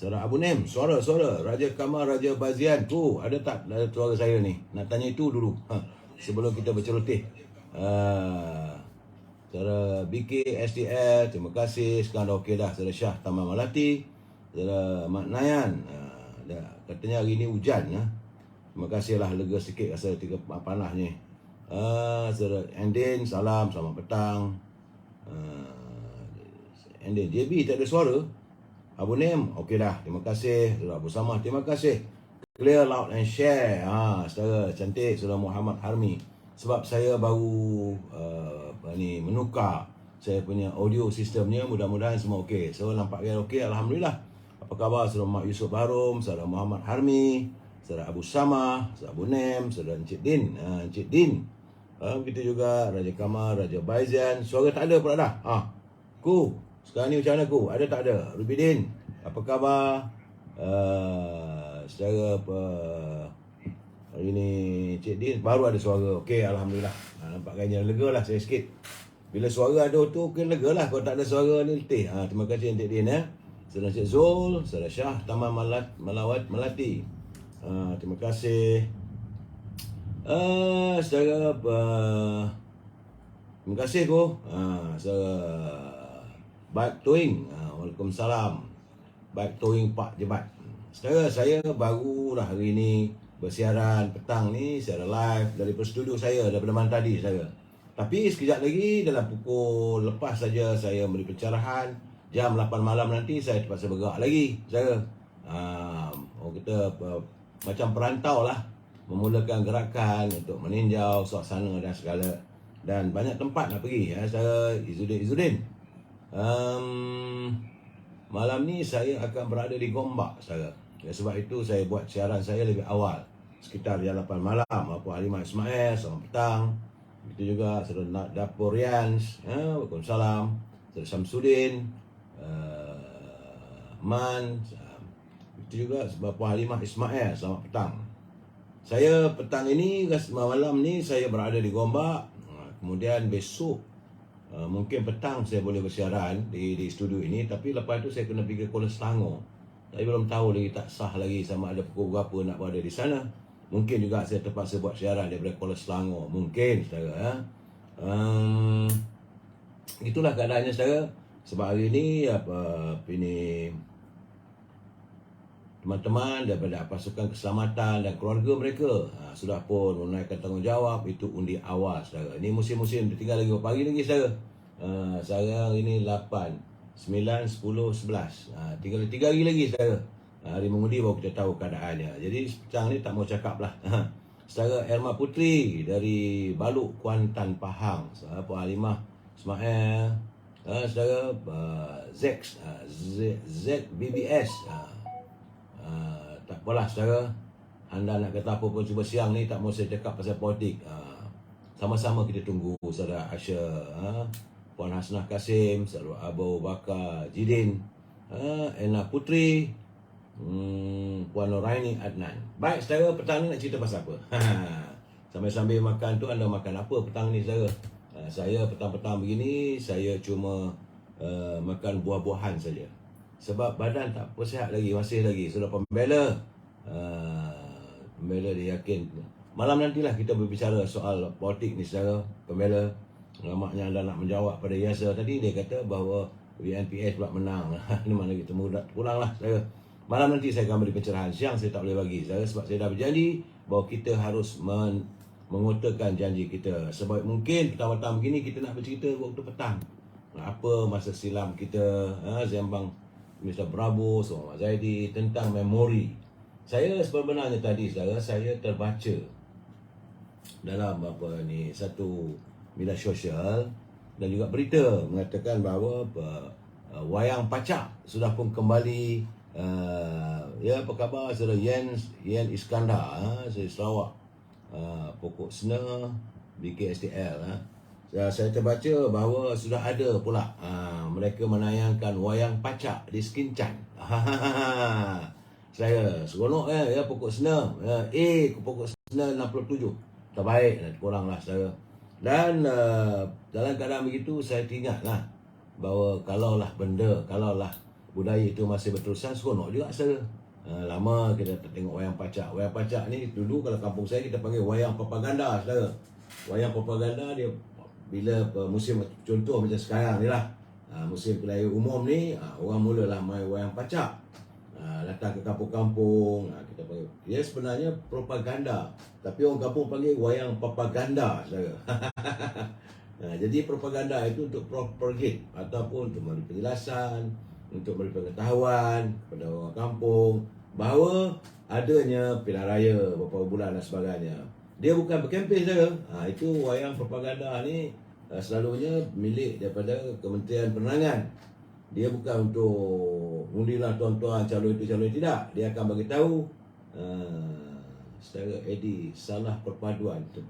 Saudara Abu Nem, suara Raja Kamal, Raja Bazian. Ada tak suara saya ni? Nak tanya itu dulu. Sebelum kita berceloteh. Saudara BK STL, terima kasih. Sekarang dah okey dah. Saudara Syah Taman Malati. Saudara Mak Nayan. Katanya hari ni hujan. Terima kasihlah, lega sikit rasa panas ni. Saudara Endin, salam, selamat petang. Endin, JB tak ada suara. Abu Nem, okey dah. Terima kasih. Saudara Abu Samah, terima kasih. Clear, loud and share. Saudara cantik, Saudara Muhammad Harmi. Sebab saya baru menukar saya punya audio sistemnya. Mudah-mudahan semua okey. So, nampaknya okey, alhamdulillah. Apa khabar Saudara Mak Yusuf Baharum, Saudara Muhammad Harmi, Saudara Abu Samah, Saudara Abu Nem, Saudara Encik Din. Encik Din. Begitu juga Raja Kamal, Raja Baizan. Suara tak ada pula dah. Sekarang ni macam mana ku? Ada tak ada? Rubidin, apa khabar? Secara hari ni Cik Din baru ada suara. Okey, alhamdulillah. Nampak gaya lega lah saya sikit. Bila suara ada tu okey, lega lah. Kalau tak ada suara ni letih. Terima kasih Cik Din Saudara Cik Zul, Saudara Syah Taman Melati. Terima kasih. Saudara terima kasih ku. Saudara Baik Toing, waalaikumsalam. Baik Toing Pak Jebat. Saudara, saya baru lah hari ni bersiaran petang ni secara live dari studio saya daripada malam tadi saya. Tapi sekejap lagi dalam pukul lepas saja saya beri pencerahan. Jam 8 malam nanti saya terpaksa bergerak lagi saya. Kita macam perantau lah, memulakan gerakan untuk meninjau suasana dan segala. Dan banyak tempat nak pergi. Saya Izzuddin. Malam ni saya akan berada di Gombak saya. Sebab itu saya buat siaran saya lebih awal, sekitar jam 8 malam. Apa Halimah Ismail, selamat petang. Itu juga Saudara Dapur Rians, waalaikumsalam. Saudara Samsudin, Man. Itu juga Bapa Halimah Ismail, selamat petang. Saya petang ini, malam ni saya berada di Gombak. Kemudian besok mungkin petang saya boleh bersiaran di studio ini. Tapi lepas tu saya kena pergi ke Kuala Selangor. Saya belum tahu lagi, tak sah lagi sama ada pukul berapa nak berada di sana. Mungkin juga saya terpaksa buat siaran daripada Kuala Selangor. Mungkin saudara. Itulah keadaannya saudara. Sebab hari ini teman-teman daripada pasukan keselamatan dan keluarga mereka sudah pun menunaikan tanggungjawab. Itu undi awal saudara. Ini musim-musim, tinggal lagi berapa hari lagi saudara. Sekarang ini 8, 9, 10, 11. Tinggal 3 hari lagi saudara. Hari mengundi baru kita tahu keadaannya. Jadi sekarang ni tak mau cakap lah. Saudara Erma Putri dari Baluk, Kuantan, Pahang. Saudara Puan Halimah Ismail. Saudara ZBBS. Tak apalah saudara. Anda nak kata apa pun, cuba siang ni tak mahu saya cakap pasal politik. Sama-sama kita tunggu saudara Asya, Puan Hasnah Kasim, saudara Abu Bakar Jidin, Ena Putri, Puan Nuraini Adnan. Baik saudara, petang ni nak cerita pasal apa? Sambil-sambil makan tu, anda makan apa petang ni saudara? Saya petang-petang begini, saya cuma makan buah-buahan saja. Sebab badan tak apa sihat lagi, masih lagi. Sudah pembela. Pembela dia yakin. Malam nantilah kita berbicara soal politik ni saudara. Pembela. Nampaknya anda nak menjawab pada Yasser tadi. Dia kata bahawa BNPS pula menang. Ini mana kita pulang lah saudara. Malam nanti saya akan beri pencerahan. Siang saya tak boleh bagi saudara. Sebab saya dah berjanji bahawa kita harus mengutarakan janji kita. Sebab mungkin petang-petang begini kita nak bercerita waktu petang. Apa masa silam kita, Zembang Mr. Bravo, Muhammad Zaidi tentang memori. Saya sebenarnya tadi saudara, saya terbaca dalam satu media sosial dan juga berita mengatakan bahawa wayang pacak sudah pun kembali. Apa khabar saudara Yen Iskandar, dari Sarawak, Pokok Sena, BKSTL. Saya terbaca bahawa sudah ada pula mereka menayangkan wayang pacak di Skincan. Saya seronok Pokok Sena. Pokok Sena 67. Terbaik, kuranglah saya. Dan dalam keadaan begitu saya teringatlah bahawa kalaulah budaya itu masih berterusan, seronok juga saudara. Lama kita tak tengok wayang pacak. Wayang pacak ni dulu kalau kampung saya kita panggil wayang propaganda saudara. Wayang propaganda dia bila musim contoh macam sekarang ni lah, musim pilihan umum ni, orang mulalah main wayang pacak. Datang ke kampung-kampung, kita panggil dia sebenarnya propaganda, tapi orang kampung panggil wayang propaganda saudara. Jadi propaganda itu untuk propagate ataupun untuk memberi penjelasan, untuk memberi pengetahuan kepada orang kampung bahawa adanya pilihan raya beberapa bulan dan sebagainya. Dia bukan berkempen saja. Itu wayang propaganda ni selalunya milik daripada Kementerian Penerangan. Dia bukan untuk undilah tuan-tuan calon itu calon tidak. Dia akan bagi tahu secara edit salah perpaduan tu.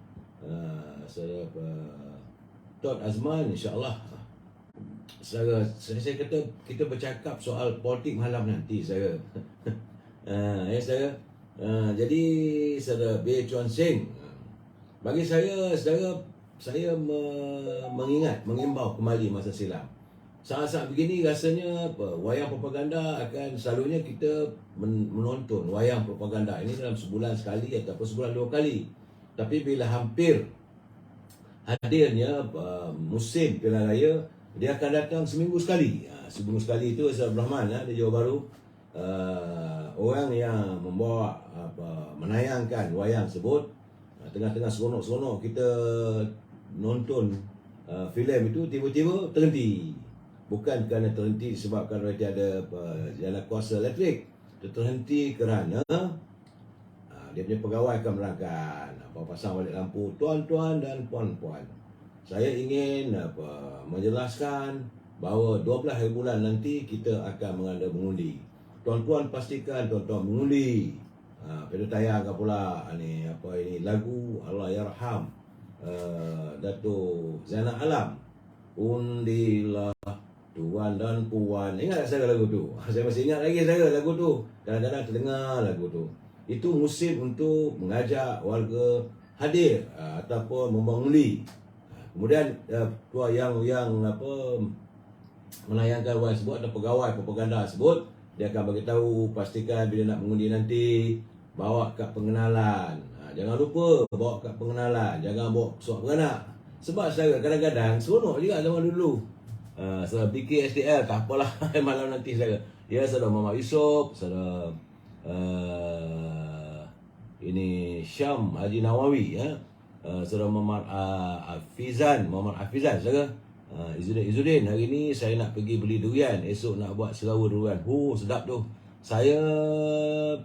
Saya Tuan Azman insya-Allah saya kata kita bercakap soal politik malam nanti saya. Saya jadi saudara B. Chuan Seng, bagi saya mengimbau kembali masa silam. Saat-saat begini rasanya wayang propaganda akan selalunya kita menonton wayang propaganda ini dalam sebulan sekali ataupun sebulan 2 kali. Tapi bila hampir hadirnya musim pilihan raya, dia akan datang seminggu sekali. Seminggu sekali itu Ustaz Abdul Rahman di Johor Bahru, orang yang membawa menayangkan wayang tersebut, tengah-tengah seronok-seronok kita nonton filem itu, tiba-tiba terhenti. Bukan kerana terhenti disebabkan oleh tiada jana kuasa elektrik, terhenti kerana dia punya pegawai akan merangkan pasang balik lampu. Tuan-tuan dan puan-puan, saya ingin menjelaskan bahawa 12 hari bulan nanti kita akan mengada mengundi. Tuan-tuan pastikan tuan-tuan mengundi. Pada tayang pula ni lagu Allah Yarham Datuk Zainal Alam, undilah tuan dan puan. Ingat tak saya lagu tu? Saya masih ingat lagi saya lagu tu. Kadang-kadang terdengar lagu tu. Itu musim untuk mengajak warga hadir ataupun membangundi. Kemudian yang menayangkan wayang tersebut atau pegawai propaganda tersebut, dia akan bagi tahu, pastikan bila nak mengundi nanti bawa kad pengenalan. Jangan lupa bawa kad pengenalan, jangan bawa surat beranak. Sebab saya kadang-kadang seronok juga zaman dulu. Saudara BKSDL tak apalah malam nanti saya. Ya, saudara Muhammad Yusof, saudara ini Syam Haji Nawawi, saudara Muhammad Hafizan, saudara Izzuddin. Hari ni saya nak pergi beli durian, esok nak buat serawa durian. Sedap tu. Saya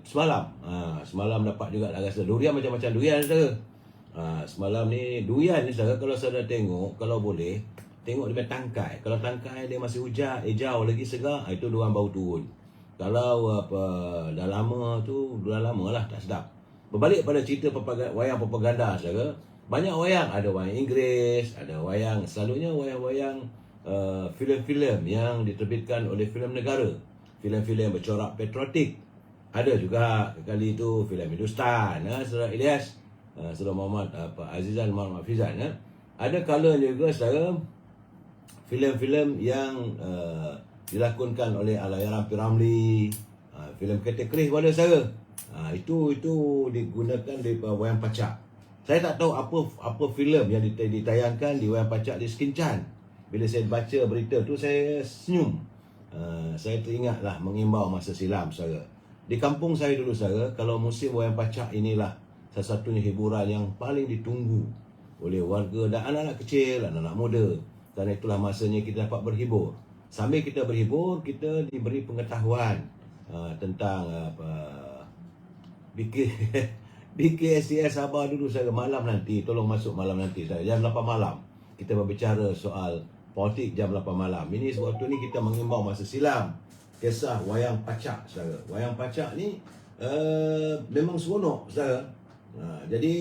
semalam dapat juga rasa durian, macam-macam durian saudara. Semalam ni durian ni saudara, kalau saudara tengok, kalau boleh tengok dia tangkai. Kalau tangkai dia masih hijau lagi segar, itu durian baru turun. Kalau dah lama lah tak sedap. Berbalik pada cerita wayang propaganda saudara, banyak wayang, ada wayang Inggeris, ada wayang, selalunya wayang-wayang filem-filem yang diterbitkan oleh filem negara, filem-filem bercorak patriotik. Ada juga kali itu filem Hindustan, saudara Ilyas, saudara Muhammad Azizan Muhammad Hafizan. Ada kalanya juga saudara filem-filem yang dilakonkan oleh Allahyarham P. Ramlee, filem Kereta Kerih pada saya. Itu digunakan di wayang pacak. Saya tak tahu apa filem yang ditayangkan di wayang pacak di Sekinchan. Bila saya baca berita tu saya senyum. Saya teringatlah mengimbau masa silam saya. Di kampung saya dulu saudara, kalau musim wayang pacak inilah salah satunya hiburan yang paling ditunggu oleh warga dan anak-anak kecil, anak-anak muda. Kerana itulah masanya kita dapat berhibur. Sambil kita berhibur, kita diberi pengetahuan tentang BKSDL Sabah dulu saya. Malam nanti, tolong masuk malam nanti saya, jam 8 malam kita berbicara soal politik jam 8 malam. Ini sebab tu ni kita mengimbau masa silam kisah wayang pacak saudara. Wayang pacak ni memang seronok saudara. Jadi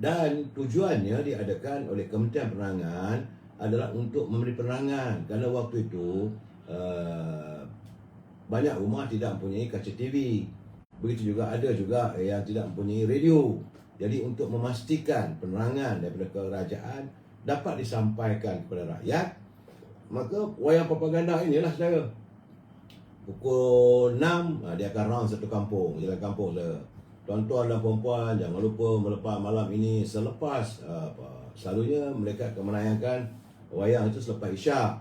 dan tujuannya diadakan oleh Kementerian Penerangan adalah untuk memberi penerangan, kerana waktu itu banyak rumah tidak mempunyai kaca TV. Begitu juga ada juga yang tidak mempunyai radio. Jadi untuk memastikan penerangan daripada kerajaan dapat disampaikan kepada rakyat, maka wayang propaganda inilah saudara pukul 6 dia akan round satu kampung, jalan kampung saudara. Tuan-tuan dan puan-puan, jangan lupa melepas malam ini selepas selalunya mereka akan menayangkan wayang itu selepas Isyak.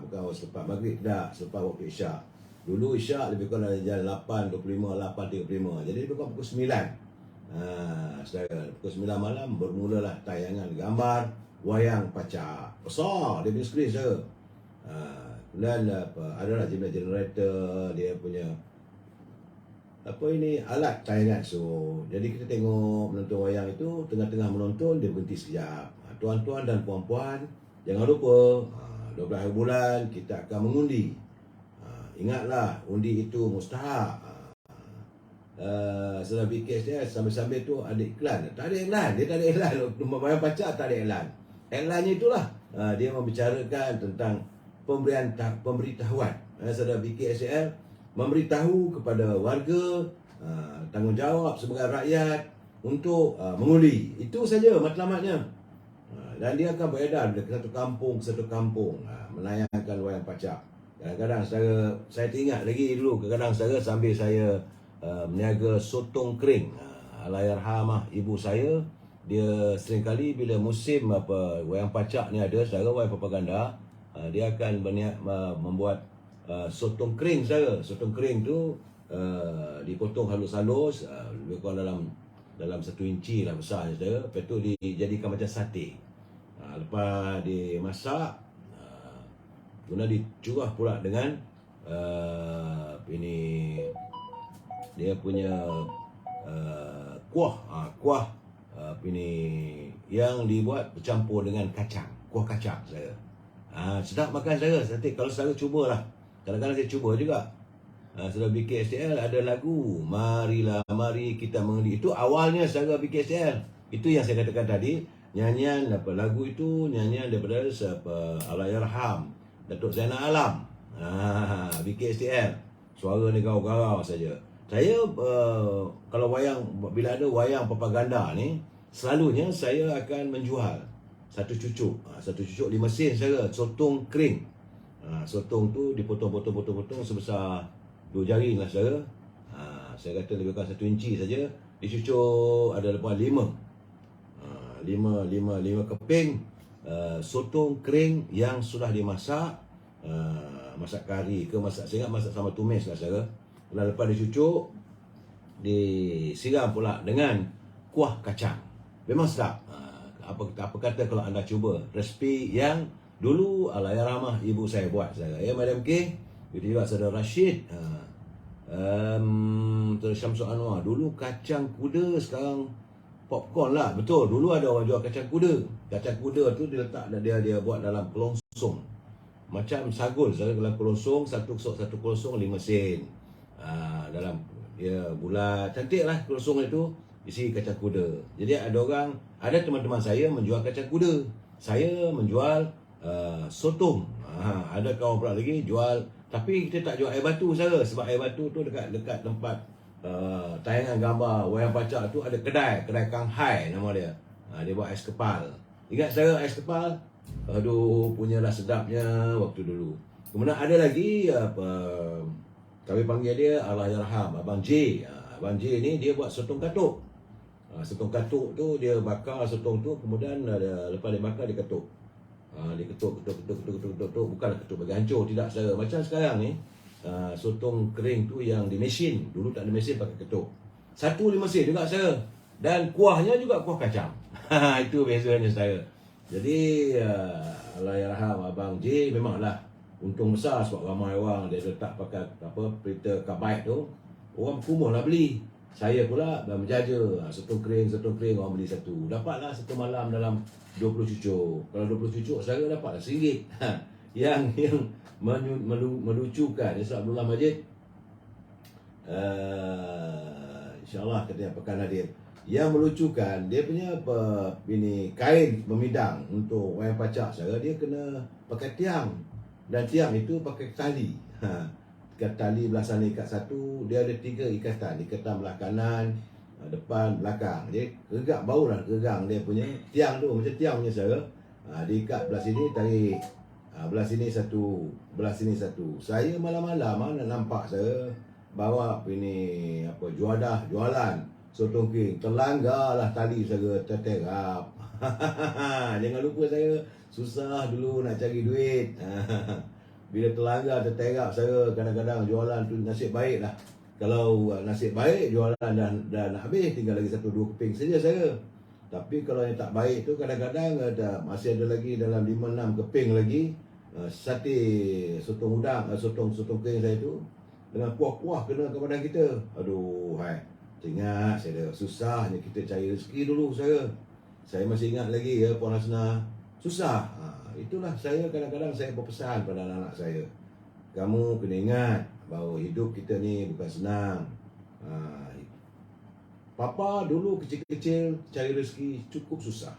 Bukan selepas maghrib, tak, selepas waktu Isyak. Dulu Isyak lebih kurang dari jam 8.25, 8.35. Jadi lebih kurang pukul 9. Saudara, pukul 9 malam bermulalah tayangan gambar wayang pacak. Besar dia punya skrin saudara. Dan adalah jenis generator, dia punya alat tayangan. So jadi kita tengok menonton wayang itu, tengah-tengah menonton dia berhenti sekejap. Tuan-tuan dan puan-puan, jangan lupa 12 hari bulan kita akan mengundi. Ingatlah, undi itu mustahak. Setelah BKSDS sambil-sambil tu ada iklan. Tak ada iklan, dia tak ada iklan. Wayang pacak tak ada iklan. Iklannya itulah dia membicarakan tentang pemberitahuan. Saudara BKSDS memberitahu kepada warga, tanggungjawab sebagai rakyat untuk mengundi. Itu saja matlamatnya. Dan dia akan beredar dari satu kampung menayangkan wayang pacak. Kadang-kadang saya teringat lagi dulu, kadang-kadang sambil saya meniaga sotong kering. Allahyarhamah ibu saya, dia seringkali bila musim wayang pacak ni ada, saudara, wayang propaganda, dia akan berniat membuat sotong kering saudara. Sotong kering tu dipotong halus-halus, lebih kurang dalam 1 inci lah besarnya saudara. Lepas tu dijadikan macam sate. Lepas dimasak, kemudian dicurah pula dengan dia punya kuah yang dibuat bercampur dengan kacang, kuah kacang saudara. Sedap makan saudara. Nanti kalau saudara cubalah. Kadang-kadang saya cuba juga. Saudara BKSDL ada lagu Marilah Mari Kita Mengundi. Itu awalnya saudara BKSDL. Itu yang saya katakan tadi. Nyanyian lagu itu nyanyian daripada Allahyarham Datuk Zainal Alam. BKSDL. Suara ni garau-garau saja. Saya kalau bila ada wayang propaganda ni, selalunya saya akan menjual satu cucuk 5 sen saja, sotong kering. Sotong tu dipotong-potong sebesar 2 jari lah saudara. Saya kata lebih kurang 1 inci saja. Dicucuk ada lepas 5 keping sotong kering yang sudah dimasak, masak kari ke saya ingat masak sama tumis lah saudara. Lepas dicucuk, disiram pula dengan kuah kacang. Memang sedap. Apa kata kalau anda cuba resipi yang dulu Allahyarhamah ibu saya buat saudara. Madam K, itu juga saudara Rashid, Saudara Syamsul Anwar. Dulu kacang kuda, sekarang popcorn lah. Betul, dulu ada orang jual kacang kuda. Kacang kuda tu dia letak, dia buat dalam kelongsong. Macam sagul, dalam kelongsong, satu kelongsong 5 sen. Dalam dia bulat, cantik lah kelongsong itu, isi kacang kuda. Jadi ada teman-teman saya menjual kacang kuda. Saya menjual sotong. Ada kawan pula lagi jual, tapi kita tak jual air batu saudara. Sebab air batu tu dekat tempat tayangan gambar wayang pacak tu ada kedai Kang Hai nama dia. Dia buat ais kepal. Ingat saudara ais kepal? Aduh, punyalah sedapnya waktu dulu. Kemudian ada lagi kami panggil dia Allahyarham Abang J. Abang J ni dia buat sotong katuk. Sotong katuk tu dia bakar sotong tu, kemudian lepas dia bakar dia ketuk. Dia ketuk. Bukanlah ketuk bagi hancur, tidak saudara. Macam sekarang ni sotong kering tu yang di mesin. Dulu tak ada mesin, pakai ketuk. 1 5 sen juga saudara. Dan kuahnya juga kuah kacang. Itu bezanya saudara. Jadi Allahyarham Abang J memanglah untung besar, sebab ramai orang dia letak pakai printer karbide tu. Orang berkumur lah beli. Saya pula menjaja sotong kering orang beli satu. Dapatlah satu malam dalam 20 cucuk. Kalau 20 cucuk saya dapatlah RM1. Yang melucukan Ustaz Abdullah Majid, InsyaAllah katanya pekan hadir. Yang melucukan, dia punya kain memidang untuk wayang pacak saya, dia kena pakai tiang. Dan tiang itu pakai tali. Tali belah sana ikat satu, dia ada 3 ikatan. Ikatan belah kanan, depan, belakang. Dia regak, baulah gegang dia punya tiang tu. Macam tiang punya saya. Diikat belah sini, tarik belah sini satu, belah sini satu. Saya malam-malam mana nampak saya bawa ini apa jualan sotong kering, terlanggarlah tali saya terterap. Jangan lupa saya susah dulu nak cari duit. Bila terlanggar terterap saya kadang-kadang jualan tu nasib baik lah. Kalau nasib baik jualan dah nak habis, tinggal lagi 1-2 keping saja saya. Tapi kalau yang tak baik tu kadang-kadang masih ada lagi dalam 5-6 keping lagi sate sotong udang, sotong kering saya tu dengan kuah-kuah kena ke badan kita. Aduh, ingat saya dah susahnya kita cari rezeki dulu saya. Saya masih ingat lagi ya Puan Hasna, susah. Itulah saya kadang-kadang saya berpesan pada anak-anak saya. Kamu kena ingat bahawa hidup kita ni bukan senang. Papa dulu kecil-kecil cari rezeki cukup susah.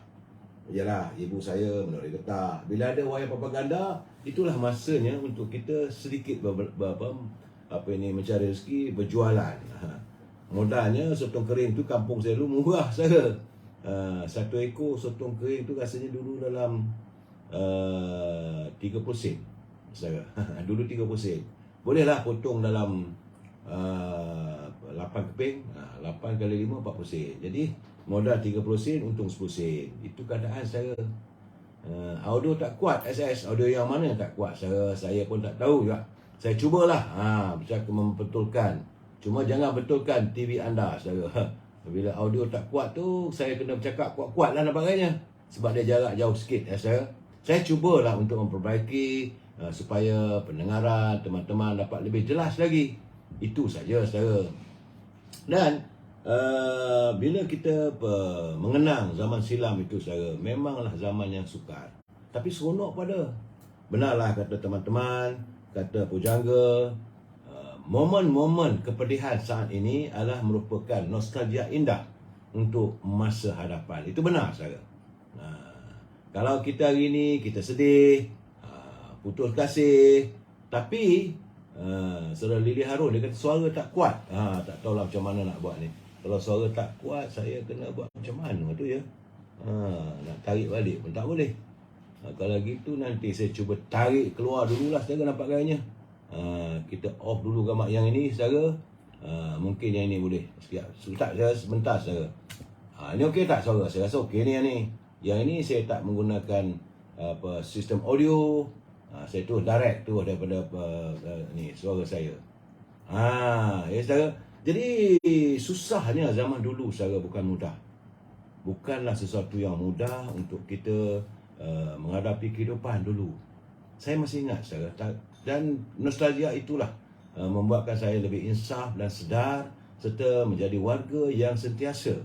Yalah, ibu saya menari getah. Bila ada wayang propaganda, itulah masanya untuk kita sedikit mencari rezeki, berjualan. Modalnya sotong kering tu kampung saya dulu murah saya. 1 ekor sotong kering tu rasanya dulu dalam 30 sen saya. Dulu 30 sen. Bolehlah potong dalam 8 keping, 8 kali 5 40 sen. Jadi modal 30 sen, untung 10 sen. Itu keadaan saya. Audio tak kuat, SS audio yang mana tak kuat, saya pun tak tahu juga. Saya cubalah bisa membetulkan. Cuma jangan betulkan TV anda saya. Bila audio tak kuat tu, saya kena bercakap kuat-kuat lah nampaknya. Sebab dia jarak jauh sikit saya cubalah untuk memperbaiki supaya pendengaran teman-teman dapat lebih jelas lagi. Itu saja saya. Dan bila kita mengenang zaman silam itu saya, memanglah zaman yang sukar. Tapi seronok pada. Benarlah kata teman-teman, kata pujangga, momen-momen kepedihan saat ini adalah merupakan nostalgia indah untuk masa hadapan. Itu benar saya. Kalau kita hari ini kita sedih, putus kasih, tapi Saudara Lily Harun dia kata suara tak kuat. Tak tahulah macam mana nak buat ni. Kalau suara tak kuat, saya kena buat macam mana tu ya. Nak tarik balik pun tak boleh. Kalau gitu nanti saya cuba tarik keluar dululah saudara, nampak gayanya. Kita off dulu gambar yang ini saudara. Mungkin yang ini boleh. Sekejap saya sebentar saudara. Ini okey tak suara? Saya rasa okey ni yang ni. Yang ini saya tak menggunakan sistem audio. Saya tu direct tu daripada ni suara saya. Ya saudara. Jadi susahnya zaman dulu saudara, bukan mudah. Bukanlah sesuatu yang mudah untuk kita menghadapi kehidupan dulu. Saya masih ingat saudara, dan nostalgia itulah membuatkan saya lebih insaf dan sedar serta menjadi warga yang sentiasa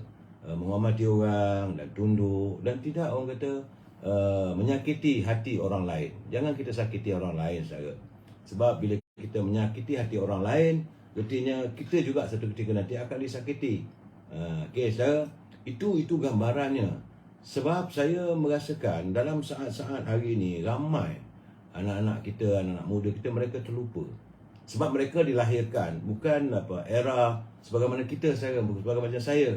menghormati orang dan tunduk dan tidak orang kata menyakiti hati orang lain. Jangan kita sakiti orang lain saudara. Sebab bila kita menyakiti hati orang lain, artinya kita juga satu ketika nanti akan disakiti. Okey saudara, itu gambarannya. Sebab saya merasakan dalam saat-saat hari ini ramai anak-anak kita, anak-anak muda kita, mereka terlupa. Sebab mereka dilahirkan bukan era sebagaimana kita sekarang, sebagaimana macam saya.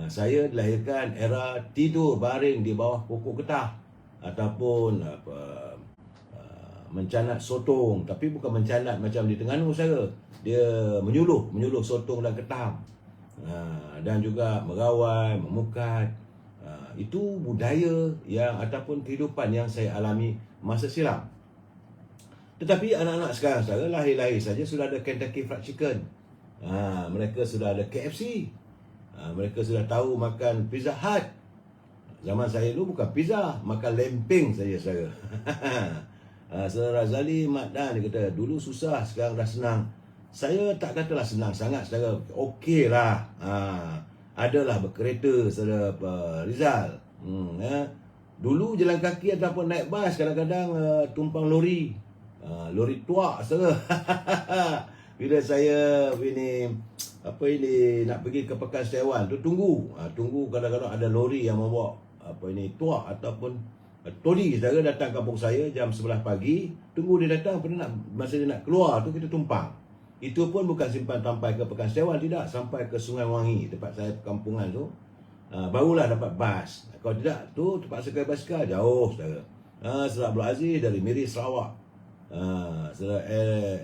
Saya dilahirkan era tidur baring di bawah pokok getah ataupun mencanat sotong, tapi bukan mencanat macam di Terengganu saya. Dia menyuluh sotong dan ketam. Dan juga merawai, memukat. Itu budaya yang ataupun kehidupan yang saya alami masa silam. Tetapi anak-anak sekarang saya lahir-lahir saja sudah ada Kentucky Fried Chicken. Mereka sudah ada KFC. Mereka sudah tahu makan Pizza Hut. Zaman saya dulu bukan pizza, makan lempeng saja saya. Saudara Razali Mat Dan dia kata dulu susah, sekarang dah senang. Saya tak katalah senang sangat saudara. Okey lah. Adalah berkereta saudara Rizal. Dulu jalan kaki ataupun naik bas, kadang-kadang tumpang lori. Lori tuak saudara. Bila saya nak pergi ke Pekan Setiawan tu tunggu kadang-kadang ada lori yang membawa tuak ataupun todi saudara datang kampung saya jam 11 pagi, tunggu dia datang, masa dia nak keluar tu kita tumpang. Itu pun bukan simpan sampai ke Pekan Setiawan, tidak, sampai ke Sungai Wangi tempat saya perkampungan tu. Barulah dapat bas. Kalau tidak tu terpaksa ke basikal jauh saudara. Saudara Abdul Aziz dari Miri Sarawak. Saudara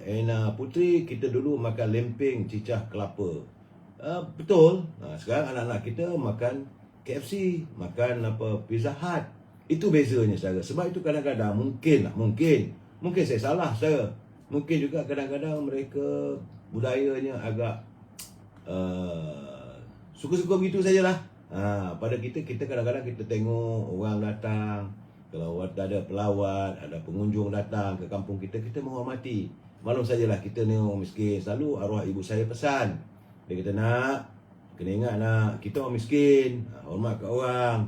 Ena Putri, kita dulu makan lempeng cicah kelapa. Betul. Sekarang anak-anak kita makan KFC, makan Pizza Hut. Itu bezanya saudara. Sebab itu kadang-kadang mungkin saya salah saudara. Mungkin juga kadang-kadang mereka budayanya agak suka-suka begitu sajalah. Pada kita kadang-kadang kita tengok orang datang, kalau ada pelawat, ada pengunjung datang ke kampung kita, kita menghormati. Maklum sajalah kita ni orang miskin. Selalu arwah ibu saya pesan. Dia kata, nak, kena ingat nak, kita orang miskin, hormat kat orang.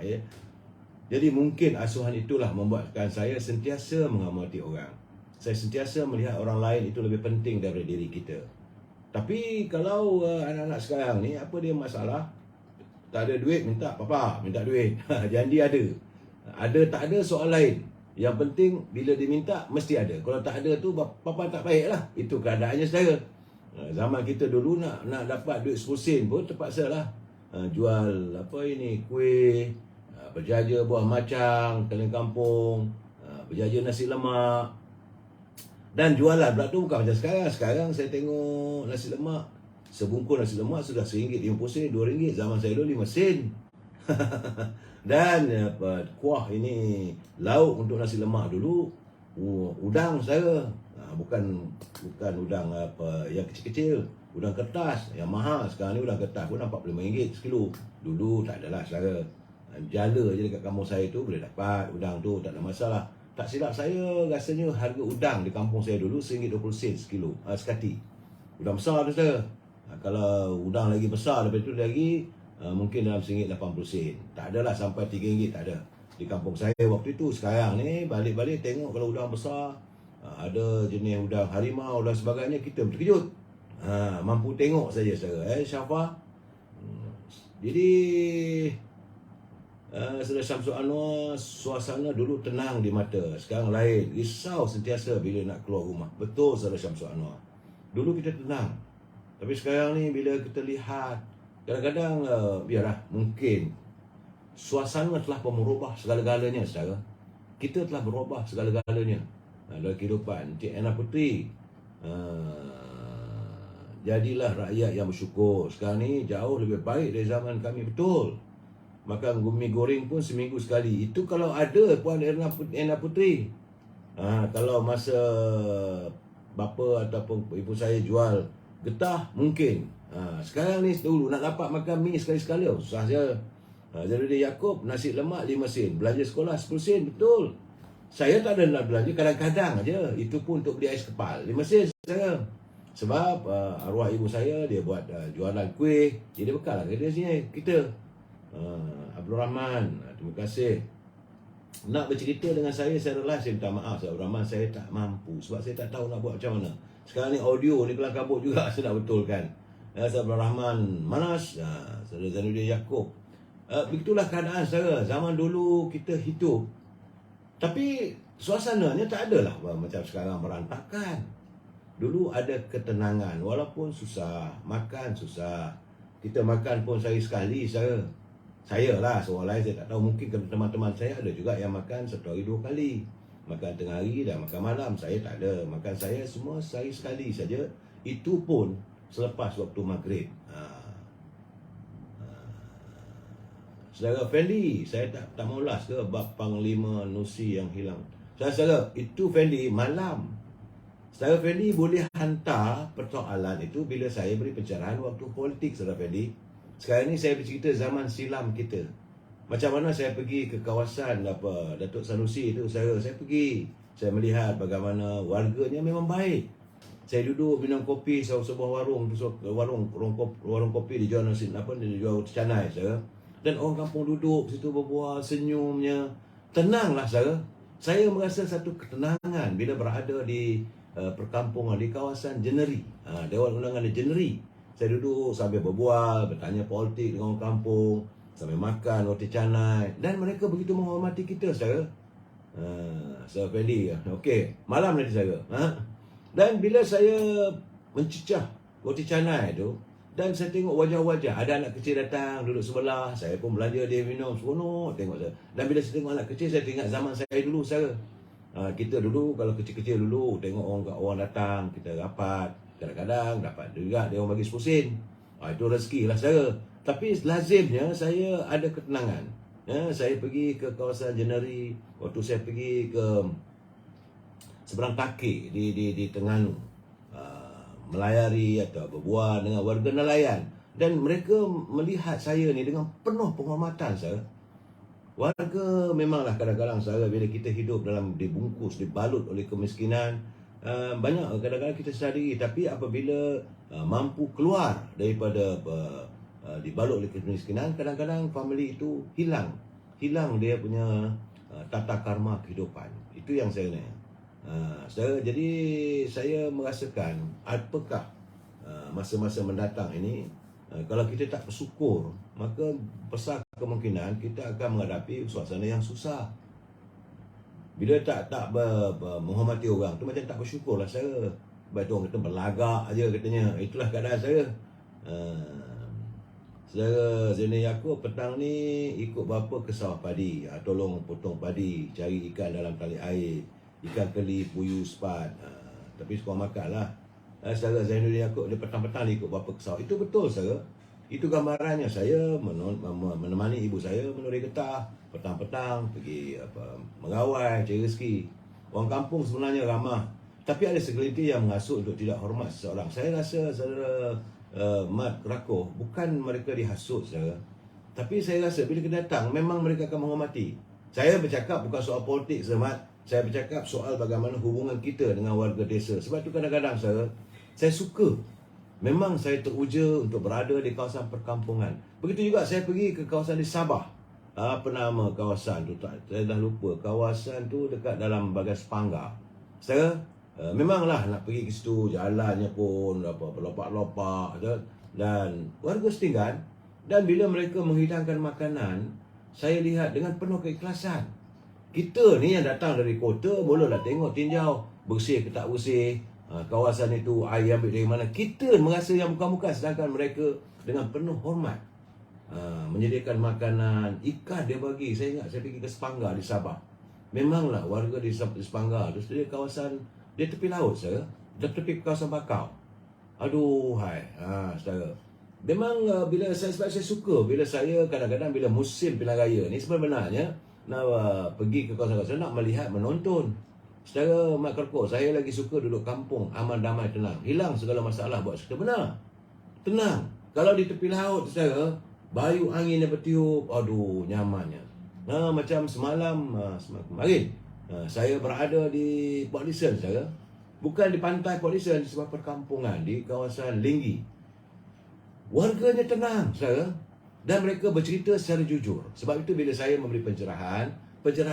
Ya. Jadi mungkin asuhan itulah membuatkan saya sentiasa menghormati orang. Saya sentiasa melihat orang lain itu lebih penting daripada diri kita. Tapi kalau anak-anak sekarang ni, apa dia masalah? Tak ada duit, minta papa, minta duit. Janji ada. Ada tak ada soal lain. Yang penting bila diminta mesti ada. Kalau tak ada tu papa tak baik lah. Itu keadaannya saudara. Zaman kita dulu nak dapat duit 10 sen pun terpaksa lah. Jual kuih, berjaja buah macang, keliling kampung, berjaja nasi lemak. Dan jualan pula tu bukan macam sekarang. Sekarang saya tengok nasi lemak, sebungkus nasi lemak sudah RM1.50, RM2. Zaman saya dulu 5 sen. Dan kuah ini, lauk untuk nasi lemak dulu, udang saya. Bukan udang yang kecil-kecil, udang kertas yang mahal. Sekarang ni udang kertas pun RM45 sekilo. Dulu tak adalah saudara. Jala je dekat kampung saya tu boleh dapat udang tu, tak ada masalah. Tak silap saya, rasanya harga udang di kampung saya dulu RM1.20 sekilo, sekati. Udang besar tu saudara. Kalau udang lagi besar daripada itu lagi, mungkin dalam RM1.80. Tak adalah sampai RM3, tak ada. Di kampung saya waktu itu. Sekarang ni balik-balik tengok kalau udang besar, ada jenis udang harimau dan sebagainya, kita terkejut. Mampu tengok saja saudara. Syafa. Jadi Saudara Syamsul Anwar, suasana dulu tenang di mata, sekarang lain. Risau sentiasa bila nak keluar rumah. Betul Saudara Syamsul Anwar. Dulu kita tenang, tapi sekarang ni bila kita lihat, kadang-kadang biarlah, mungkin suasana telah merubah segala-galanya saudara. Kita telah berubah segala-galanya dalam kehidupan. Encik Ena Putri, jadilah rakyat yang bersyukur. Sekarang ni jauh lebih baik dari zaman kami. Betul. Makan mi goreng pun seminggu sekali. Itu kalau ada Puan Ena Putri. Kalau masa bapa ataupun ibu saya jual getah, mungkin. Sekarang ni dulu nak dapat makan mi sekali-sekala susah je. Jadi Yaakob, nasi lemak 5 sen, belanja sekolah 10 sen. Betul. Saya tak ada nak belanja, kadang-kadang aja. Itu pun untuk beli ais kepal 5 sen saya. Sebab arwah ibu saya dia buat jualan kuih, jadi bekal lah kerja sini kita. Abdul Rahman, terima kasih. Nak bercerita dengan saya rela, saya minta maaf Abdul Rahman, saya tak mampu sebab saya tak tahu nak buat macam mana. Sekarang ni audio ni kelang kabut juga saya nak betulkan. Abdul Rahman Manas, Saudara Zainuddin Yaakob. Begitulah keadaan saudara. Zaman dulu kita hidup, tapi suasananya tak adalah macam sekarang berantakan. Dulu ada ketenangan, walaupun susah, makan susah. Kita makan pun sehari sekali saudara. Saya lah, seorang lain saya tak tahu. Mungkin teman-teman saya ada juga yang makan 1 hari 2 kali. Makan tengah hari dan makan malam. Saya tak ada. Makan saya semua sehari sekali saja. Itu pun selepas waktu maghrib. Saudara Fendi, saya tak maulas ke bab Panglima Nusi yang hilang. Saudara, itu Fendi malam. Saudara Fendi boleh hantar persoalan itu bila saya beri pencerahan waktu politik, Saudara Fendi. Sekarang ni saya bercerita zaman silam kita. Macam mana saya pergi ke kawasan Datuk Sanusi itu, saya pergi. Saya melihat bagaimana warganya memang baik. Saya duduk minum kopi sebuah warung kopi dijual nasi dijual roti canai saya. Dan orang kampung duduk situ berbual, senyumnya. Tenanglah saya. Saya merasa satu ketenangan bila berada di perkampungan di kawasan Jeneri. Dewan Undangan di Jeneri. Saya duduk sambil berbual, bertanya politik dengan orang kampung, sambil makan roti canai, dan mereka begitu menghormati kita saudara. Saudara Fendi, okey, malam nanti saudara. Dan bila saya mencicah roti canai tu, Dan saya tengok wajah-wajah, ada anak kecil datang duduk sebelah, saya pun belanja dia minum, seronok tengok saya. Dan bila saya tengok anak kecil, saya teringat zaman saya dulu saya. Kita dulu kalau kecil-kecil dulu tengok orang datang, kita rapat, kadang-kadang dapat juga dia orang bagi 10 sen. Itu rezeki lah saya. Tapi lazimnya saya ada ketenangan. Saya pergi ke kawasan Jeneri, waktu saya pergi ke seberang Taki di Terengganu, melayari atau berbual dengan warga nelayan, dan mereka melihat saya ni dengan penuh penghormatan saya. Warga memanglah kadang-kadang saya bila kita hidup dalam dibungkus, dibalut oleh kemiskinan, banyak kadang-kadang kita sedari, tapi apabila mampu keluar daripada dibalut oleh kemiskinan, kadang-kadang family itu hilang dia punya tata karma kehidupan. Itu yang saya nak. Jadi saya merasakan apakah masa-masa mendatang ini, kalau kita tak bersyukur, maka besar kemungkinan kita akan menghadapi suasana yang susah. Bila tak menghormati orang tu macam tak bersyukur lah saya. Sebab tu orang kata berlagak aja katanya. Itulah keadaan saya. Saudara Zaini Yaakob petang ni ikut bapa ke sawah padi, tolong potong padi, cari ikan dalam tali air, ikan keli, puyuh, sepat, tapi suka makan lah. Saudara Zaini Yaakob dia petang-petang ikut bapa ke sawah. Itu betul saudara. Itu gambarannya. Saya menemani ibu saya menuri getah, petang-petang pergi mengawai, cari rezeki. Orang kampung sebenarnya ramah, tapi ada segelintir yang menghasut untuk tidak hormat seseorang. Saya rasa saudara Mat Rakoh, bukan mereka dihasut saudara, tapi saya rasa bila kita datang memang mereka akan menghormati. Saya bercakap bukan soal politik Mat. Saya bercakap soal bagaimana hubungan kita dengan warga desa. Sebab tu kadang-kadang saya suka, memang saya teruja untuk berada di kawasan perkampungan. Begitu juga saya pergi ke kawasan di Sabah. Apa nama kawasan tu tak, saya dah lupa. Kawasan tu dekat dalam Bagas Panggar. Saya memanglah nak pergi ke situ, jalannya pun berlopak-lopak dan warga setinggan. Dan bila mereka menghidangkan makanan, saya lihat dengan penuh keikhlasan. Kita ni yang datang dari kota bolehlah tengok tinjau bersih ke tak bersih, kawasan itu air ambil dari mana. Kita merasa yang muka-muka, sedangkan mereka dengan penuh hormat menyediakan makanan, ikan dia bagi. Saya ingat saya pergi ke Sepanggar di Sabah. Memanglah warga di Sepanggar tu dia kawasan, dia tepi laut saya, dia tepi kawasan bakau. Aduhai, saudara. Memang bila saya suka bila saya kadang-kadang bila musim pilihan raya ni sebenarnya nak pergi ke kawasan-kawasan nak melihat, menonton. Saudara Mat Kerkor, saya lagi suka duduk kampung, aman, damai, tenang. Hilang segala masalah buat kita. Benar. Tenang. Kalau di tepi laut, saudara, bayu angin yang bertiup, aduh, nyamannya. Macam semalam kemarin, saya berada di Port Dickson, saudara. Bukan di pantai Port Dickson, di sebuah perkampungan di kawasan Linggi. Warganya tenang, saudara. Dan mereka bercerita secara jujur. Sebab itu bila saya memberi pencerahan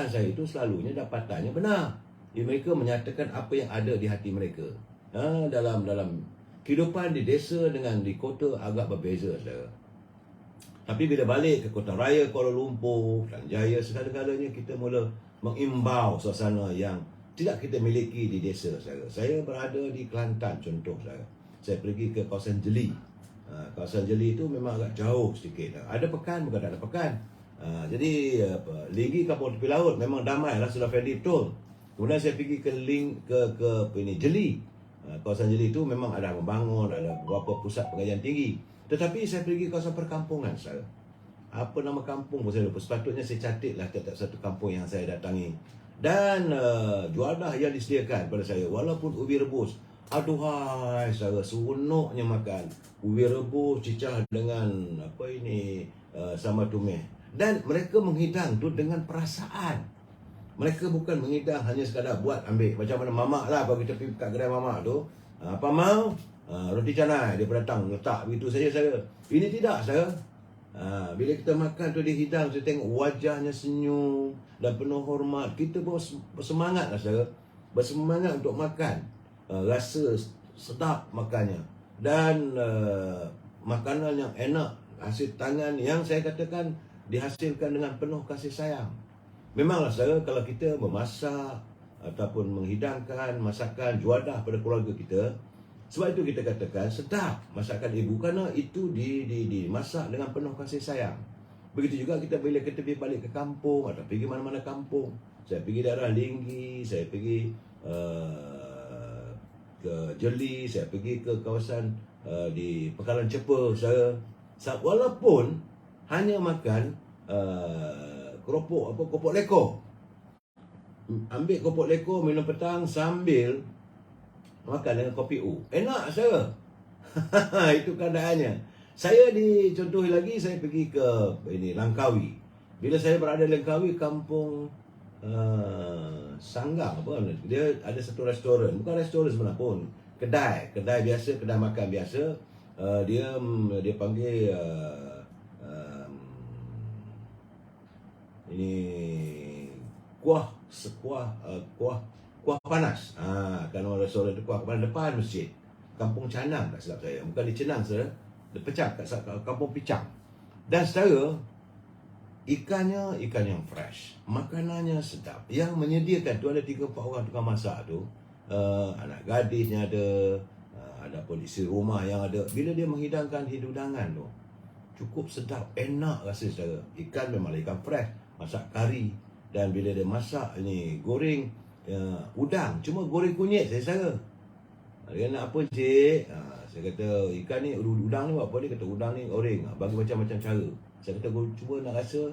saya itu selalunya dapatannya benar. Mereka menyatakan apa yang ada di hati mereka. Dalam kehidupan di desa dengan di kota agak berbeza, saudara. Tapi bila balik ke kota raya Kuala Lumpur dan Jaya, segala-galanya kita mula mengimbau suasana yang tidak kita miliki di desa, saudara. Saya berada di Kelantan contoh, saudara. Saya pergi ke kawasan Jeli. Kawasan Jeli itu memang agak jauh sedikit. Ada pekan, bukan tak ada pekan. Jadi Linggi kampung tepi laut memang damai lah, sudah friendly betul. Kemudian saya pergi ke Jeli. Kawasan Jeli itu memang ada membangun, ada beberapa pusat pengajian tinggi. Tetapi saya pergi ke kawasan perkampungan, saudara. Apa nama kampung pun saya lupa. Sepatutnya saya catatlah tiap-tiap satu kampung yang saya datangi. Dan juadah yang disediakan pada saya, walaupun ubi rebus, aduhai saudara, seronoknya makan ubi rebus cicah dengan sambal tumis. Dan mereka menghidang tu dengan perasaan. Mereka bukan menghidang hanya sekadar buat ambil. Macam mana mamak lah, kalau kita pergi kat kedai mamak tu, apa mau? Roti canai, dia datang letak begitu saja, saya. Ini tidak, saya. Bila kita makan tu dihidang, saya tengok wajahnya senyum dan penuh hormat. Kita pun bersemangat lah, saya. Bersemangat untuk makan. Rasa sedap makannya. Dan makanan yang enak, hasil tangan yang saya katakan dihasilkan dengan penuh kasih sayang. Memanglah, saya, kalau kita memasak ataupun menghidangkan masakan juadah pada keluarga kita, Sebab itu kita katakan sedap masakan ibu, kerana itu dimasak dengan penuh kasih sayang. Begitu juga kita bila kita pergi balik ke kampung atau pergi mana-mana kampung. Saya pergi daerah Linggi, saya pergi ke Jeli, saya pergi ke kawasan di Pekalan Cepa. Walaupun hanya makan keropok lekor, ambil keropok lekor, minum petang sambil makan dengan kopi U. Enak saya. Itu keadaannya. Saya dicontohi lagi, saya pergi ke Langkawi. Bila saya berada di Langkawi, kampung Sanggang apa, dia ada satu restoran, bukan restoran sebenarnya pun, kedai biasa, kedai makan biasa. Dia panggil ini kuah panas. Kan orang restoran itu kuah panas depan masjid. Kampung Canang tak silap saya. Bukan di Cenang saja. Dia Pecang, kat Kampung Picang. Dan secara ikan yang fresh, makanannya sedap. Yang menyediakan tu ada 3-4 orang tukang masak tu. Anak gadisnya ada pun isi rumah yang ada. Bila dia menghidangkan hidangan tu, cukup sedap, enak rasa saudara. Ikan memang ikan fresh, masak kari. Dan bila dia masak ini goreng udang, cuma goreng kunyit saudara. Dia nak apa cik? Saya kata ikan ni, udang ni buat apa? Dia kata udang ni goreng, bagi macam-macam cara. Saya kata cuba nak rasa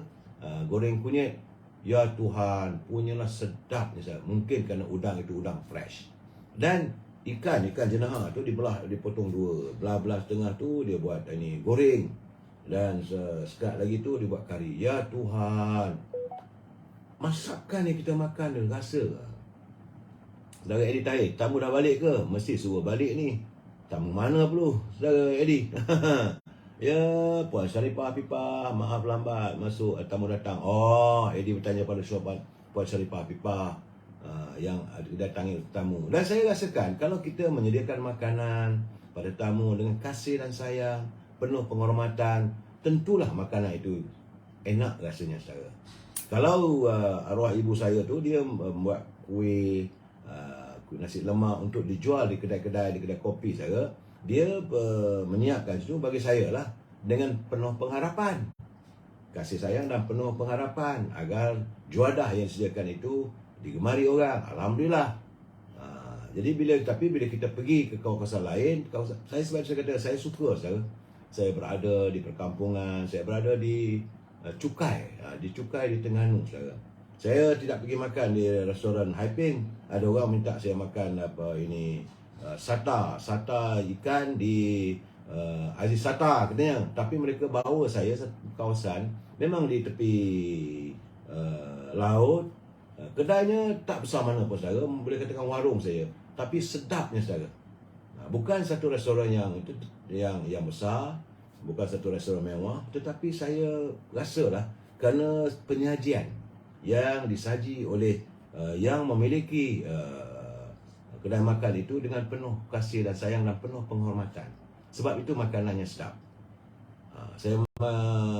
goreng kunyit. Ya Tuhan, punyalah sedapnya saya. Mungkin kerana udang itu udang fresh. Dan ikan jenaha tu dipotong dua. Belah setengah tu dia buat ini goreng. Dan sekat lagi tu dia buat kari. Ya Tuhan, masakan yang kita makan dia rasa. Saudara Eddie Tahir, tamu dah balik ke? Mesti suruh balik ni. Tamu mana perlu, Saudara Eddie? Ya, Puan Syarifah Afifah, maaf lambat masuk, tamu datang. Oh, Eddie bertanya pada Puan Syarifah Afifah yang datangi tamu. Dan saya rasakan kalau kita menyediakan makanan pada tamu dengan kasih dan sayang, penuh penghormatan, tentulah makanan itu enak rasanya saudara. Kalau arwah ibu saya tu, dia buat kuih nasi lemak untuk dijual di kedai-kedai, di kedai kopi saya. Dia menyiapkan itu bagi saya lah dengan penuh pengharapan, kasih sayang dan penuh pengharapan agar juadah yang disediakan itu digemari orang. Alhamdulillah. Jadi bila kita pergi ke kawasan lain, saya kata saya suka saya berada di perkampungan, saya berada di Cukai, di Terengganu saudara. Saya tidak pergi makan di restoran Haiping. Ada orang minta saya makan sata ikan di Aziz Sata katanya. Tapi mereka bawa saya satu kawasan memang di tepi laut. Kedainya tak besar mana pun saudara, boleh katakan warung saya, tapi sedapnya saudara. Bukan satu restoran yang besar, bukan satu restoran mewah, tetapi saya rasalah kerana penyajian yang disaji oleh yang memiliki kedai makan itu dengan penuh kasih dan sayang dan penuh penghormatan. Sebab itu makanannya sedap. Saya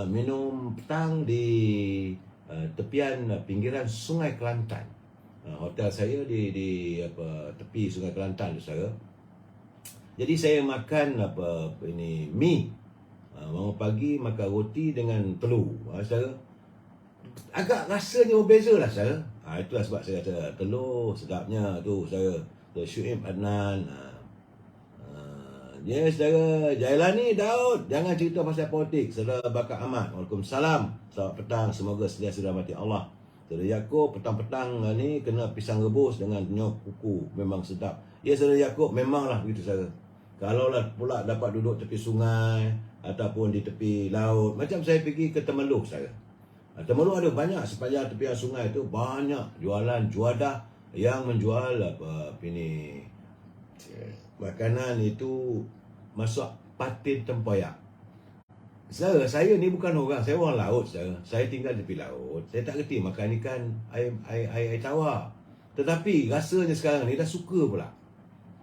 minum petang di tepian pinggiran Sungai Kelantan. Hotel saya di tepi Sungai Kelantan tu saudara. Jadi saya makan mi. Bangun pagi makan roti dengan telur. Saudara, agak rasanya berbeza lah saudara. Itulah sebab saya kata telur sedapnya tu saudara. Syuib Adnan. Ya saudara Jailani Daud, jangan cerita pasal politik. Saudara Bakar Ahmad, Waalaikumsalam. Selamat petang, semoga sentiasa dirahmati Allah. Saudara Yaakob, petang-petang ni kena pisang rebus dengan nyok kuku, memang sedap. Ya saudara Yaakob, memanglah begitu saudara. Kalaulah pula dapat duduk tepi sungai ataupun di tepi laut, macam saya pergi ke Temeluk saudara. Temeluk ada banyak sepanjang tepian sungai tu, banyak jualan juadah yang menjual makanan itu masak patin tempoyak. Saudara, saya ni bukan orang, saya orang laut saudara. Saya tinggal di tepi laut. Saya tak kerti makan ikan air tawar. Tetapi rasanya sekarang ni dah suka pula.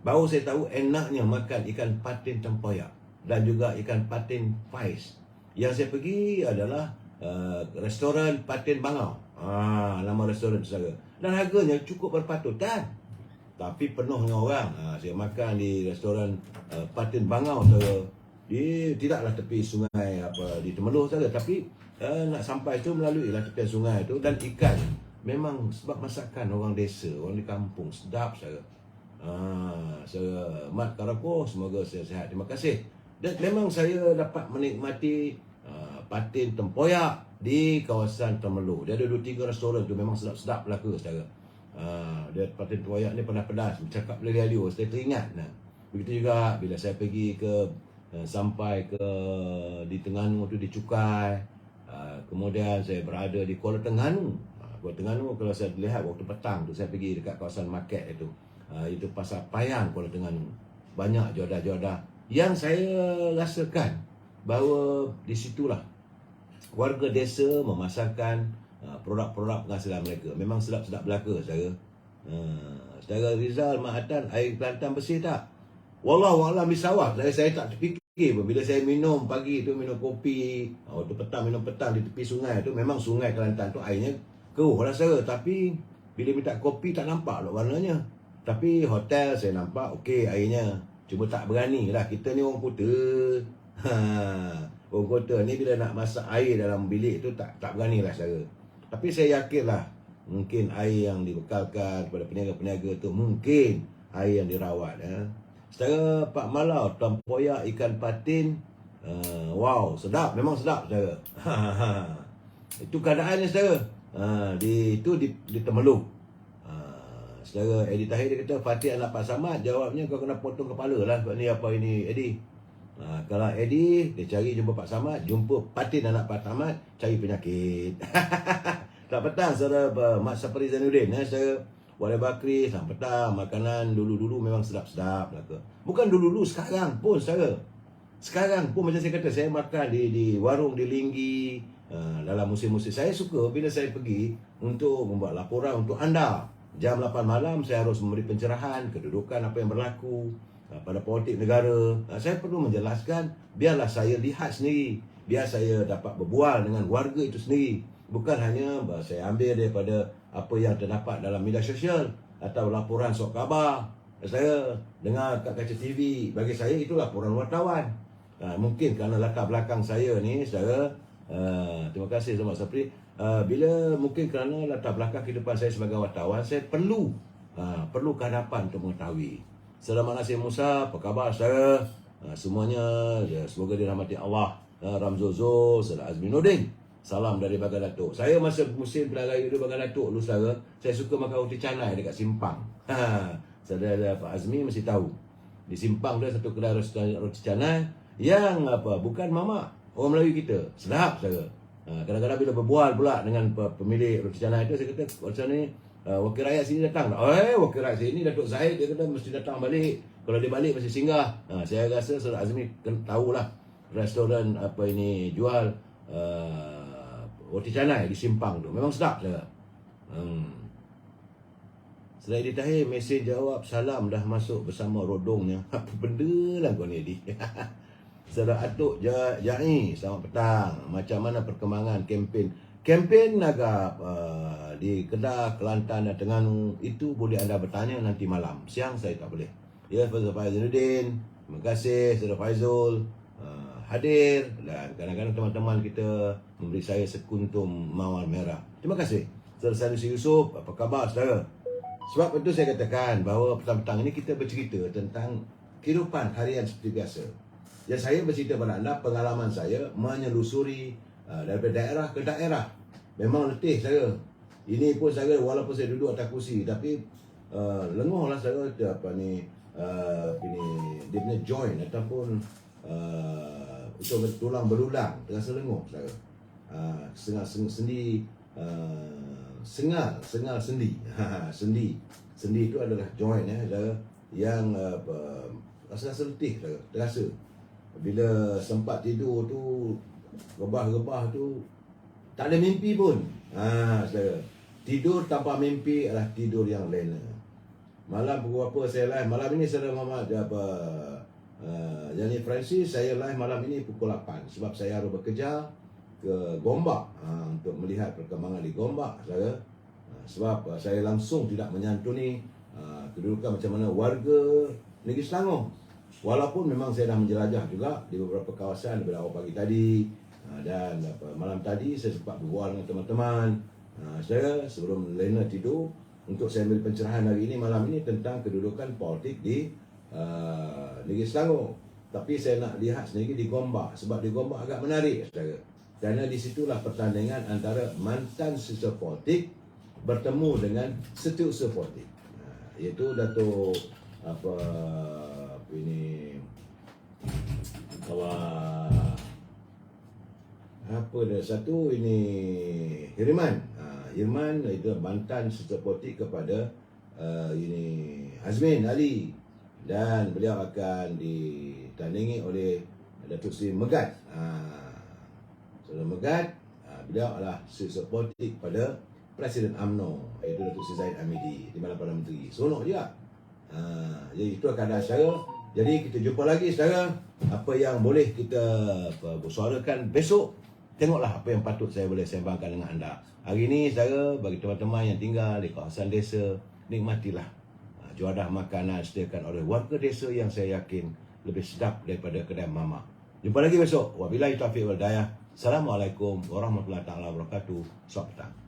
Baru saya tahu enaknya makan ikan patin tempoyak dan juga ikan patin pais. Yang saya pergi adalah restoran Patin Bangau. Nama restoran saudara. Dan harganya cukup berpatutan. tapi penuh dengan orang. Saya makan di restoran Patin Bangau saudara. Dia tidaklah tepi sungai apa di Temeloh saja, tapi nak sampai tu melalui lah tepian sungai tu, dan ikan memang sebab masakan orang desa, orang di kampung, sedap saudara. Saya Mat Karako, semoga saya sihat. Terima kasih. Dan memang saya dapat menikmati patin tempoyak di kawasan Temeloh. Dia ada 2-3 restoran tu memang sedap-sedap belaka saudara. Dia patin tempoyak ni pedas-pedas, bercakap liu-liu, saya teringat. Begitu juga bila saya pergi ke sampai ke di Terengganu tu di Cukai. Kemudian saya berada di Kuala Terengganu. Kuala Terengganu kalau saya lihat waktu petang tu saya pergi dekat kawasan market itu. Itu Pasar Payang Kuala Terengganu. Banyak jodoh-jodoh yang saya rasakan bahawa di situlah warga desa memasarkan produk-produk penghasilan mereka. Memang sedap-sedap belaka saudara. Saudara Rizal Mahatan, air Kelantan bersih tak? Wallahualam bisawab. Saya tak terfikir pun. Bila saya minum pagi tu, minum kopi, waktu petang minum petang di tepi sungai tu, memang sungai Kelantan tu airnya keruh lah saudara. Tapi bila minta kopi tak nampak lah warnanya. Tapi hotel saya nampak okey airnya. Cuma tak berani lah. Kita ni orang kota. Orang kota ni bila nak masak air dalam bilik tu tak berani lah saudara. Tapi saya yakin lah, mungkin air yang dibekalkan kepada peniaga-peniaga tu mungkin air yang dirawat. Secara Pak Malau, tempoyak ikan patin, wow, sedap, memang sedap saudara. Itu keadaannya saudara. Di Temeloh. Saudara Eddie Tahir dia kata, Fatih anak Pak Samad, jawabnya kau kena potong kepala lah sebab ni apa ini Eddie. Kalau Eddie, dia cari jumpa Pak Samad, jumpa Patin anak Pak Samad, cari penyakit. Tak petang saudara Mat Sapri Zainuddin, saudara Wali Bakri, selamat petang. Makanan dulu-dulu memang sedap-sedap lah ke. Bukan dulu-dulu, sekarang pun saudara. Sekarang pun macam saya kata, saya makan di warung di Linggi. Dalam musim-musim saya suka bila saya pergi untuk membuat laporan untuk anda. Jam 8 malam saya harus memberi pencerahan kedudukan apa yang berlaku pada politik negara. Saya perlu menjelaskan, biarlah saya lihat sendiri, biar saya dapat berbual dengan warga itu sendiri. Bukan hanya saya ambil daripada apa yang terdapat dalam media sosial atau laporan surat khabar. Saya dengar kat kaca TV, bagi saya itu laporan wartawan. Mungkin kerana latar belakang saya ni, saudara, terima kasih Zaman Sapri. Bila mungkin kerana latar belakang kehidupan saya sebagai wartawan, saya perlu kehadapan untuk mengetahui. Saudara Nasir Musa, apa khabar saudara? Semuanya, semoga dirahmati Allah. Ramzozo, Saudara Azminuddin, salam dari Bagan Datuk. Saya masa musim pilihan raya di Bagan Datuk dulu saudara, saya suka makan roti canai dekat Simpang. Saudara Pak Azmi mesti tahu. Di Simpang dia satu kedai roti canai yang bukan mamak, orang Melayu kita. Sedap saudara. Kadang-kadang bila berbual pula dengan pemilik roti canai itu, saya kata macam ni, wakil rakyat sini datang tak? Wakil rakyat sini Datuk Zahid, dia kata mesti datang balik. Kalau dia balik mesti singgah. Saya rasa Saudara Azmi tahulah restoran jual roti canai di Simpang tu. Memang sedap saudara. Saudara Eddie Tahir mesej jawab, salam dah masuk bersama rodongnya. Apa benda lah kau ni Eddie. Saudara Atuk Jai, selamat petang. Macam mana perkembangan kempen Nagap di Kedah, Kelantan dan Terengganu? Itu boleh anda bertanya nanti malam. Siang saya tak boleh. Ya, Saudara Faizuddin, terima kasih Saudara Faizul hadir, dan kadang-kadang teman-teman kita memberi saya sekuntum mawar merah. Terima kasih. Saudara Sanusi Yusof, apa khabar saudara? Sebab itu saya katakan bahawa petang-petang ini kita bercerita tentang kehidupan harian seperti biasa. Yang saya bercerita pada anda pengalaman saya menyelusuri daripada daerah ke daerah. Memang letih saya. Ini pun saya walaupun saya duduk atas kursi, tapi lenguh lah saya dia punya joint ataupun itu tulang belulang terasa lenguh saya. Sendi sengal sendi. Sendi itu adalah joint saya yang rasa letih saya terasa. Bila sempat tidur tu, rebah-rebah tu, tak ada mimpi pun. Saudara, tidur tanpa mimpi adalah tidur yang lena. Malam pukul berapa saya live? Malam ini saudara Muhammad Yani Francis, saya live malam ini pukul 8. Sebab saya harus bekerja ke Gombak untuk melihat perkembangan di Gombak saudara. Sebab saya langsung tidak menyantuni kedudukan macam mana warga Negeri Selangor. Walaupun memang saya dah menjelajah juga di beberapa kawasan daripada awal pagi tadi, dan malam tadi saya sempat berbual dengan teman-teman. Saya sebelum lena tidur, untuk saya ambil pencerahan hari ini, malam ini, tentang kedudukan politik di Negeri Selangor. Tapi saya nak lihat sendiri di Gombak, sebab di Gombak agak menarik, saudara. Kerana di situlah pertandingan antara mantan setiausaha politik bertemu dengan setiausaha politik, iaitu Datuk ini dia satu ini Hirman. Hirman itu mantan setiausaha politik kepada ini Azmin Ali, dan beliau akan ditandingi oleh Datuk Seri Megat. Saudara Megat, beliau adalah setiausaha politik pada Presiden UMNO, iaitu Datuk Seri Zahid Hamidi di Malap Perdana Menteri. Seronok juga. Jadi itu keadaan saudara. Jadi kita jumpa lagi saudara. Apa yang boleh kita bersuarakan besok, tengoklah apa yang patut saya boleh sembangkan dengan anda. Hari ini saudara, bagi teman-teman yang tinggal di kawasan desa, nikmatilah juadah makanan sediakan oleh warga desa yang saya yakin lebih sedap daripada kedai mamak. Jumpa lagi besok. Wabillahi taufiq wal hidayah. Assalamualaikum warahmatullahi wabarakatuh. Selamat petang.